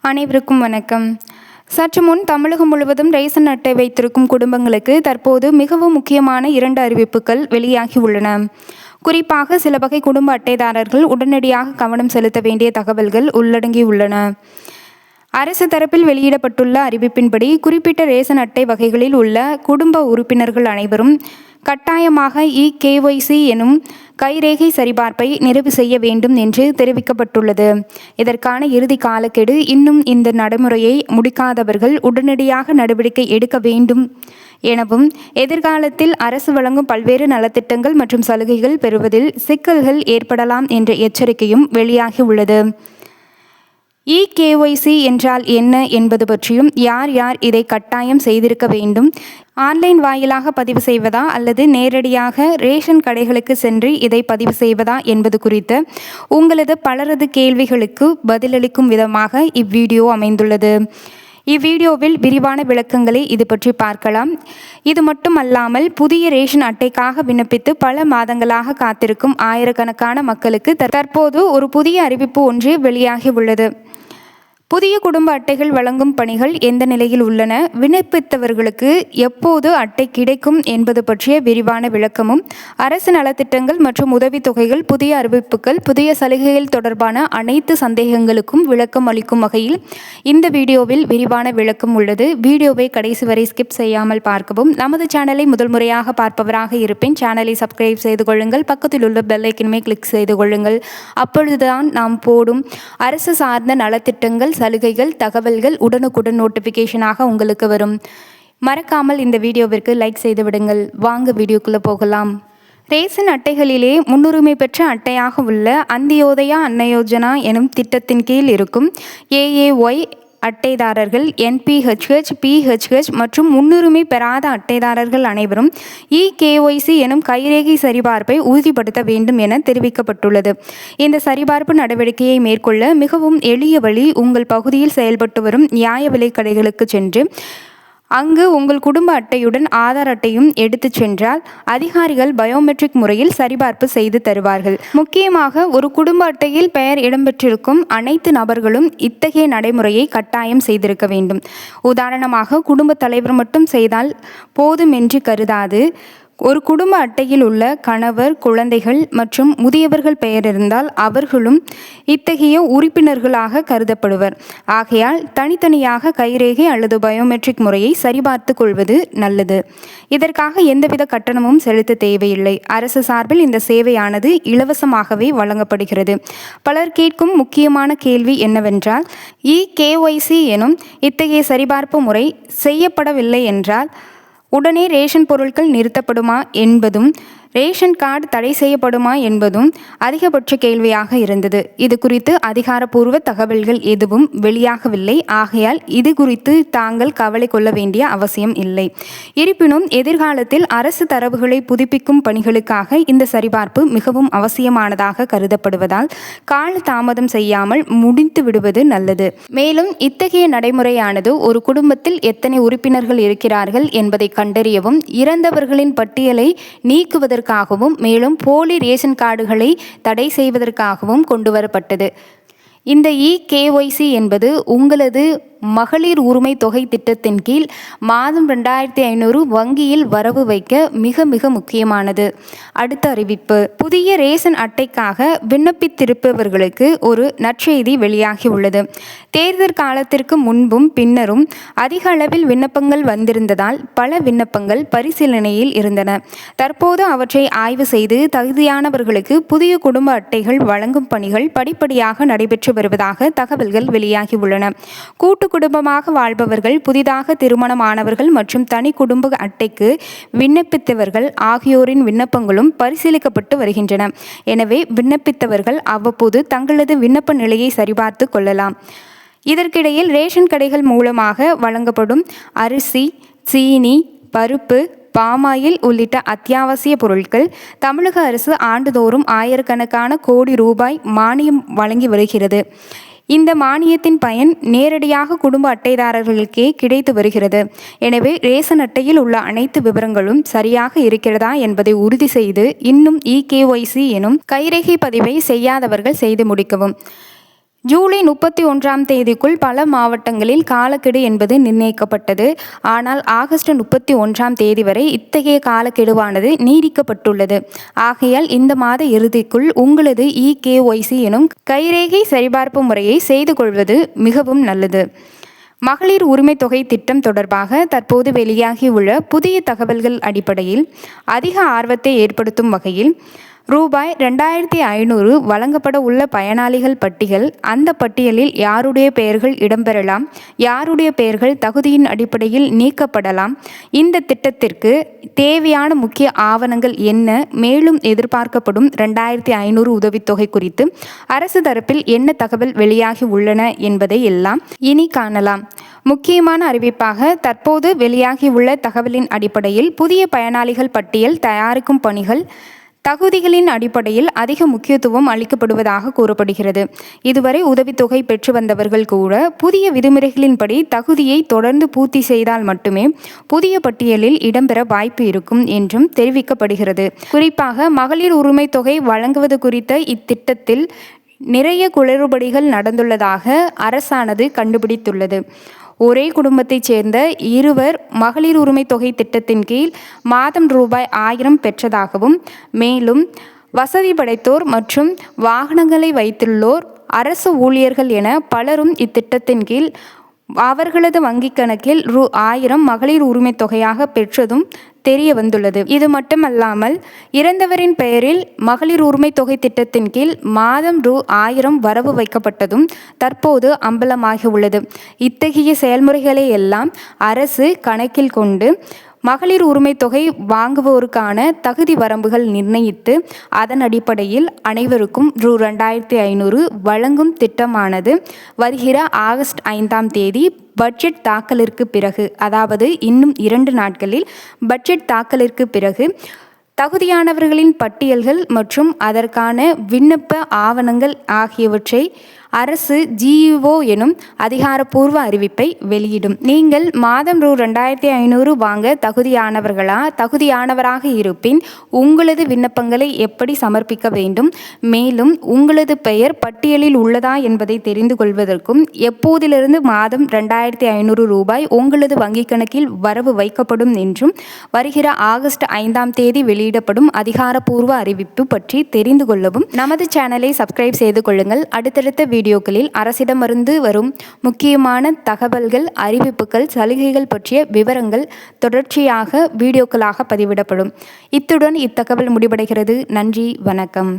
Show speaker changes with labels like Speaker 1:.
Speaker 1: அனைவருக்கும் வணக்கம். சற்று முன் தமிழகம் முழுவதும் ரேஷன் அட்டை வைத்திருக்கும் குடும்பங்களுக்கு தற்போது மிகவும் முக்கியமான 2 அறிவிப்புகள் வெளியாகி உள்ளன. குறிப்பாக சில வகை குடும்ப அட்டைதாரர்கள் உடனடியாக கவனம் செலுத்த வேண்டிய தகவல்கள் உள்ளடங்கியுள்ளன. அரசு தரப்பில் வெளியிடப்பட்டுள்ள அறிவிப்பின்படி குறிப்பிட்ட ரேஷன் அட்டை வகைகளில் உள்ள குடும்ப உறுப்பினர்கள் அனைவரும் கட்டாயமாக KYC எனும் கைரேகை சரிபார்ப்பை நிறைவு செய்ய வேண்டும் என்று தெரிவிக்கப்பட்டுள்ளது. இதற்கான இறுதி காலக்கெடு இன்னும் இந்த நடைமுறையை முடிக்காதவர்கள் உடனடியாக நடவடிக்கை எடுக்க வேண்டும் எனவும், எதிர்காலத்தில் அரசு வழங்கும் பல்வேறு நலத்திட்டங்கள் மற்றும் சலுகைகள் பெறுவதில் சிக்கல்கள் ஏற்படலாம் என்ற எச்சரிக்கையும் வெளியாகி உள்ளது. KYC என்றால் என்ன என்பது பற்றியும், யார் யார் இதை கட்டாயம் செய்திருக்க வேண்டும், ஆன்லைன் வாயிலாக பதிவு செய்வதா அல்லது நேரடியாக ரேஷன் கடைகளுக்கு சென்று இதை பதிவு செய்வதா என்பது குறித்த உங்களது பலரது கேள்விகளுக்கு பதிலளிக்கும் விதமாக இவ்வீடியோ அமைந்துள்ளது. இவ்வீடியோவில் விரிவான விளக்கங்களை இது பற்றி பார்க்கலாம். இது மட்டுமல்லாமல் புதிய ரேஷன் அட்டைக்காக விண்ணப்பித்து பல மாதங்களாக காத்திருக்கும் ஆயிரக்கணக்கான மக்களுக்கு தற்போது ஒரு புதிய அறிவிப்பு ஒன்று வெளியாகி உள்ளது. புதிய குடும்ப அட்டைகள் வழங்கும் பணிகள் எந்த நிலையில் உள்ளன, விண்ணப்பித்தவர்களுக்கு எப்போது அட்டை கிடைக்கும் என்பது பற்றிய விரிவான விளக்கமும், அரசு நலத்திட்டங்கள் மற்றும் உதவித்தொகைகள், புதிய அறிவிப்புகள், புதிய சலுகைகள் தொடர்பான அனைத்து சந்தேகங்களுக்கும் விளக்கம் அளிக்கும் வகையில் இந்த வீடியோவில் விரிவான விளக்கம் உள்ளது. வீடியோவை கடைசி வரை ஸ்கிப் செய்யாமல் பார்க்கவும். நமது சேனலை முதல் முறையாக பார்ப்பவராக இருப்பேன், சேனலை சப்ஸ்கிரைப் செய்து கொள்ளுங்கள். பக்கத்தில் உள்ள பெல் ஐக்கனுமே கிளிக் செய்து கொள்ளுங்கள். அப்பொழுதுதான் நாம் போடும் அரசு சார்ந்த நலத்திட்டங்கள், சலுகைகள், தகவல்கள் உடனுக்குடன் நோட்டிஃபிகேஷனாக உங்களுக்கு வரும். மறக்காமல் இந்த வீடியோவிற்கு லைக் செய்து விடுங்கள். வாங்க வீடியோக்குள்ளே போகலாம். ரேஷன் அட்டைகளிலே முன்னுரிமை பெற்ற அட்டையாக உள்ள அந்தியோதயா அன்ன யோஜனா எனும் திட்டத்தின் கீழ் இருக்கும் AAY அட்டைதாரர்கள், NPHH, PHH மற்றும் முன்னுரிமை பெறாத அட்டைதாரர்கள் அனைவரும் KYC எனும் கைரேகை சரிபார்ப்பை உறுதிப்படுத்த வேண்டும் என தெரிவிக்கப்பட்டுள்ளது. இந்த சரிபார்ப்பு நடவடிக்கையை மேற்கொள்ள மிகவும் எளிய வழி, உங்கள் பகுதியில் செயல்பட்டு வரும் நியாய விலைக் கடைகளுக்கு சென்று அங்கு உங்கள் குடும்ப அட்டையுடன் ஆதார் அட்டையும் எடுத்து சென்றால் அதிகாரிகள் பயோமெட்ரிக் முறையில் சரிபார்ப்பு செய்து தருவார்கள். முக்கியமாக ஒரு குடும்ப அட்டையில் பெயர் இடம்பெற்றிருக்கும் அனைத்து நபர்களும் இத்தகைய நடைமுறையை கட்டாயம் செய்திருக்க வேண்டும். உதாரணமாக குடும்ப தலைவர் மட்டும் செய்தால் போதும் என்று கருதாது, ஒரு குடும்ப அட்டையில் உள்ள கணவர், குழந்தைகள் மற்றும் முதியவர்கள் பெயர் இருந்தால் அவர்களும் இத்தகைய உறுப்பினர்களாக கருதப்படுவர். ஆகையால் தனித்தனியாக கைரேகை அல்லது பயோமெட்ரிக் முறையை சரிபார்த்து கொள்வது நல்லது. இதற்காக எந்தவித கட்டணமும் செலுத்த தேவையில்லை. அரசு சார்பில் இந்த சேவையானது இலவசமாகவே வழங்கப்படுகிறது. பலர் கேட்கும் முக்கியமான கேள்வி என்னவென்றால், KYC எனும் இத்தகைய சரிபார்ப்பு முறை செய்யப்படவில்லை என்றால் உடனே ரேஷன் பொருட்கள் நிறுத்தப்படுமா என்பதும், ரேஷன் கார்டு தடை செய்யப்படுமா என்பதும் அதிகபட்ச கேள்வியாக இருந்தது. இது குறித்து அதிகாரப்பூர்வ தகவல்கள் எதுவும் வெளியாகவில்லை. ஆகையால் இது குறித்து தாங்கள் கவலை கொள்ள வேண்டிய அவசியம் இல்லை. இருப்பினும் எதிர்காலத்தில் அரசு தரவுகளை புதுப்பிக்கும் பணிகளுக்காக இந்த சரிபார்ப்பு மிகவும் அவசியமானதாக கருதப்படுவதால் கால தாமதம் செய்யாமல் முடித்து விடுவது நல்லது. மேலும் இத்தகைய நடைமுறையானது ஒரு குடும்பத்தில் எத்தனை உறுப்பினர்கள் இருக்கிறார்கள் என்பதை கண்டறியவும், இறந்தவர்களின் பட்டியலை நீக்குவதற்காகவும், மேலும் போலி ரேஷன் கார்டுகளை தடை செய்வதற்காகவும் கொண்டுவரப்பட்டது. இந்த KYC என்பது உங்களது மகளிர் உரிமை தொகை திட்டத்தின் கீழ் மாதம் 2500 வங்கியில் வரவு வைக்க மிக மிக முக்கியமானது. அடுத்த அறிவிப்பு, புதிய ரேஷன் அட்டைக்காக விண்ணப்பித்திருப்பவர்களுக்கு ஒரு நற்செய்தி வெளியாகி உள்ளது. தேர்தல் காலத்திற்கு முன்பும் பின்னரும் அதிக அளவில் விண்ணப்பங்கள் வந்திருந்ததால் பல விண்ணப்பங்கள் பரிசீலனையில் இருந்தன. தற்போது அவற்றை ஆய்வு செய்து தகுதியானவர்களுக்கு புதிய குடும்ப அட்டைகள் வழங்கும் பணிகள் படிப்படியாக நடைபெற்று வருவதாக தகவல்கள் வெளியாகி உள்ளன. கூட்டு குடும்பமாக வாழ்பவர்கள், புதிதாக திருமணமானவர்கள் மற்றும் தனி குடும்ப அட்டைக்கு விண்ணப்பித்தவர்கள் ஆகியோரின் விண்ணப்பங்களும் பரிசீலிக்கப்பட்டு வருகின்றன. எனவே விண்ணப்பித்தவர்கள் அவ்வப்போது தங்களது விண்ணப்ப நிலையை சரிபார்த்து கொள்ளலாம். இதற்கிடையில் ரேஷன் கடைகள் மூலமாக வழங்கப்படும் அரிசி, சீனி, பருப்பு, பாமாயில் உள்ளிட்ட அத்தியாவசிய பொருட்கள் தமிழக அரசு ஆண்டுதோறும் ஆயிரக்கணக்கான கோடி ரூபாய் மானியம் வழங்கி வருகிறது. இந்த மானியத்தின் பயன் நேரடியாக குடும்ப அட்டைதாரர்களுக்கே கிடைத்து வருகிறது. எனவே ரேஷன் அட்டையில் உள்ள அனைத்து விவரங்களும் சரியாக இருக்கிறதா என்பதை உறுதி செய்து இன்னும் KYC எனும் கைரேகை பதிவை செய்யாதவர்கள் செய்து முடிக்கவும். ஜூலை 31ஆம் தேதிக்குள் பல மாவட்டங்களில் காலக்கெடு என்பது நிர்ணயிக்கப்பட்டது. ஆனால் ஆகஸ்ட் 31ஆம் தேதி வரை இத்தகைய காலக்கெடுவானது நீடிக்கப்பட்டுள்ளது. ஆகையால் இந்த மாத இறுதிக்குள் உங்களது EKYC எனும் கைரேகை சரிபார்ப்பு முறையை செய்து கொள்வது மிகவும் நல்லது. மகளிர் உரிமை தொகை திட்டம் தொடர்பாக தற்போது வெளியாகியுள்ள புதிய தகவல்கள் அடிப்படையில் அதிக ஆர்வத்தை ஏற்படுத்தும் வகையில் ரூபாய் 2500 வழங்கப்பட உள்ள பயனாளிகள் பட்டியல். அந்த பட்டியலில் யாருடைய பெயர்கள் இடம்பெறலாம், யாருடைய பெயர்கள் தகுதியின் அடிப்படையில் நீக்கப்படலாம், இந்த திட்டத்திற்கு தேவையான முக்கிய ஆவணங்கள் என்ன, மேலும் எதிர்பார்க்கப்படும் 2500 உதவித்தொகை குறித்து அரசு தரப்பில் என்ன தகவல் வெளியாகி உள்ளன என்பதை எல்லாம் இனி காணலாம். முக்கியமான அறிவிப்பாக தற்போது வெளியாகியுள்ள தகவலின் அடிப்படையில் புதிய பயனாளிகள் பட்டியல் தயாரிக்கும் பணிகள் தகுதிகளின் அடிப்படையில் அதிக முக்கியத்துவம் அளிக்கப்படுவதாக கூறப்படுகிறது. இதுவரை உதவித்தொகை பெற்று வந்தவர்கள் கூட புதிய விதிமுறைகளின்படி தகுதியை தொடர்ந்து பூர்த்தி செய்தால் மட்டுமே புதிய பட்டியலில் இடம்பெற வாய்ப்பு இருக்கும் என்றும் தெரிவிக்கப்படுகிறது. குறிப்பாக மகளிர் உரிமை தொகை வழங்குவது குறித்த இத்திட்டத்தில் நிறைய குளறுபடிகள் நடந்துள்ளதாக அரசானது கண்டுபிடித்துள்ளது. ஒரே குடும்பத்தைச் சேர்ந்த இருவர் மகளிர் உரிமை தொகை திட்டத்தின் கீழ் மாதம் ரூபாய் 1000 பெற்றதாகவும், மேலும் வசதி படைத்தோர் மற்றும் வாகனங்களை வைத்துள்ளோர், அரசு ஊழியர்கள் என பலரும் இத்திட்டத்தின் கீழ் அவர்களது வங்கிக் கணக்கில் 1000 மகளிர் உரிமை தொகையாக பெற்றதும் தெரிய வந்துள்ளது. இது மட்டுமல்லாமல் இறந்தவரின் பெயரில் மகளிர் உரிமை தொகை திட்டத்தின் கீழ் மாதம் 1000 வரவு வைக்கப்பட்டதும் தற்போது அம்பலமாகி உள்ளது. இத்தகைய செயல்முறைகளை எல்லாம் அரசு கணக்கில் கொண்டு மகளிர் உரிமை தொகை வாங்குவோருக்கான தகுதி வரம்புகள் நிர்ணயித்து அதன் அடிப்படையில் அனைவருக்கும் 2500 வழங்கும் திட்டமானது வருகிற ஆகஸ்ட் 5ஆம் தேதி பட்ஜெட் தாக்கலிற்கு பிறகு, அதாவது இன்னும் 2 நாட்களில் பட்ஜெட் தாக்கலிற்கு பிறகு தகுதியானவர்களின் பட்டியல்கள் மற்றும் அதற்கான விண்ணப்ப ஆவணங்கள் ஆகியவற்றை அரசு GEO எனும் அதிகாரப்பூர்வ அறிவிப்பை வெளியிடும். நீங்கள் மாதம் 2500 வாங்க தகுதியானவராக இருப்பின் உங்களது விண்ணப்பங்களை எப்படி சமர்ப்பிக்க வேண்டும், மேலும் உங்களது பெயர் பட்டியலில் உள்ளதா என்பதை தெரிந்து கொள்வதற்கும் எப்போதிலிருந்து மாதம் 2500 ரூபாய் உங்களது வங்கிக் கணக்கில் வரவு வைக்கப்படும் என்றும் வருகிற ஆகஸ்ட் 5ஆம் தேதி வெளியிடப்படும் அதிகாரப்பூர்வ அறிவிப்பு பற்றி தெரிந்து கொள்ளவும் நமது சேனலை சப்ஸ்கிரைப் செய்து கொள்ளுங்கள். அடுத்தடுத்த வீடியோக்களில் அரசிடமிருந்து வரும் முக்கியமான தகவல்கள், அறிவிப்புகள், சலுகைகள் பற்றிய விவரங்கள் தொடர்ச்சியாக வீடியோக்களாக பதிவிடப்படும். இத்துடன் இத்தகவல் முடிவடைகிறது. நன்றி, வணக்கம்.